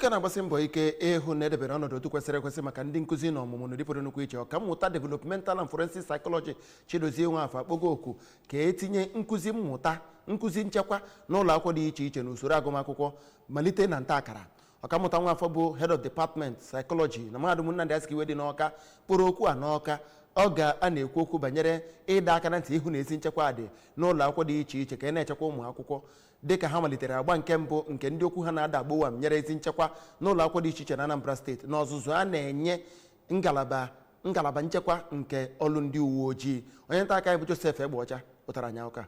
dịka na-agbasi mbọ ike ịhụ na edebere ọnọdụ otu kwesịrị ekwesị maka ndị nkụzi na ọmụmụ na dịpụrụ nnukwu iche ọkammụta developmental and forensic psychology Chidozie Nwafọ akpọgo oku ka etinye nkụzi mmụta nkụzi nchekwa n'ụlọ akwụkwọ dị iche iche na usoro agụmakwụkwọ malite na nta akara. Ọkammụta Nwafọ bụ head of department psychology na mahadum Nnamdi Azikiwe dị n'Awka kpọrọ okwu a n'Awka a na-ekwu okwu banyere ịdọ aka na ntị ihu na ezi nchekwa dị n'ụlọ akwụkwọ dị iche iche ka na-echekwa ụmụ akwụkwọ dịka ha malitere agba nke mbụ nke ndị okwu ha na-ada agbawa nyere ezi nchekwa n'ụlọ akwụkwọ dị iche iche na Anambra steeti n'ọzụzụ a na-enye ngalaba nchekwa nke ọlụ ndị uwe ojii. Onye nta aka anyị bụ Joseph Egbeọcha pụtara anya ụka.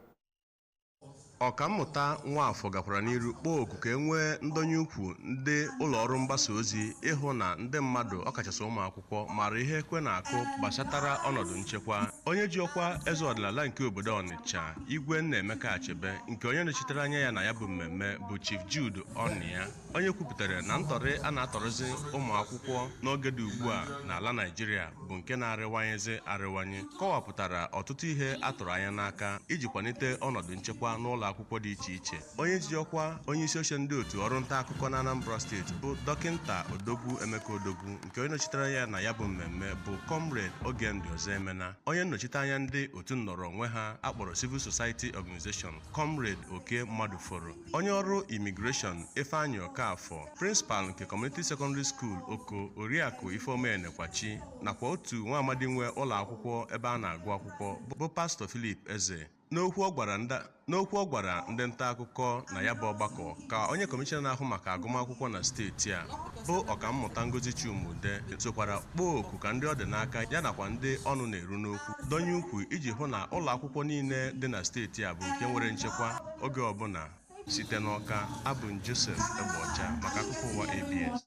Ọkammụta Nwafọ gakwara n'iru kpọọ oku ka e nwee ndonye ukwu ndị ụlọ ọrụ mgbasa ozi ịhụ na ndị mmadụ ọkachasị ụmụ akwụkwọ mara ihe ekwe na-akụ gbasatara ọnọdụ nchekwa. Onye ji ọkwa eze ọdịnala nke obodo Ọnịcha Igwe Nnaemeka Achebe nke onye nọchitere anya ya na ya bụ mmemme bụ Chief Jude Ọnịya, onye kwupụtara na ntọrị a na-atọrọzi ụmụ akwụkwọ n'oge dị ugbu a n'ala Naịjirịa bụ nke na-arịwanyezi arịwanye, kọwapụtara ọtụtụ ihe a tụrụ anya n'aka iji kwalite ọnọdụ nchekwa n'ụlọ akwụkwọ dị iche iche. Onye ji ọkwa onye isi oche ndị otu ọrụ nta akụkọ na Anambra steeti bụ Dọkịnta Odogwu Emeka Odogwu nke onye nọchitere ya na ya bụ mmemme bụ Comrade Ogendị Ozemena, onye nnọchite anya ndị otu nnọrọ onwe ha akpọrọ Civil Society Organization Comrade Oke Mmadụforo, onye ọrụ Immigration Ifeanyị Okafọ, Principal nke Community Secondary School Oko Oriakụ Ifeomenekwachi nakwa otu nwa amadi nwe ụlọ akwụkwọ ebe a na-agụ akwụkwọ bụ Pastor Philip Eze. N'okwu ọ gwara ndị nta akụkọ na ya bụ ọgbakọ ka onye kọmishọna na-ahụ maka agụmakwụkwọ na steeti a bụ Ọkammụta Ngozi Chiumude sokwara kpọọ oku ka ndị ọ dị n'aka ya nakwa ndị ọnụ na-eru n'okwu donye ukwu iji hụ na ụlọ akwụkwọ niile dị na steeti a bụ nke nwere nchekwa oge ọbụla. Site n'Awka, abụ m Joseph Egbeọcha maka akụkọ ụwa ABS.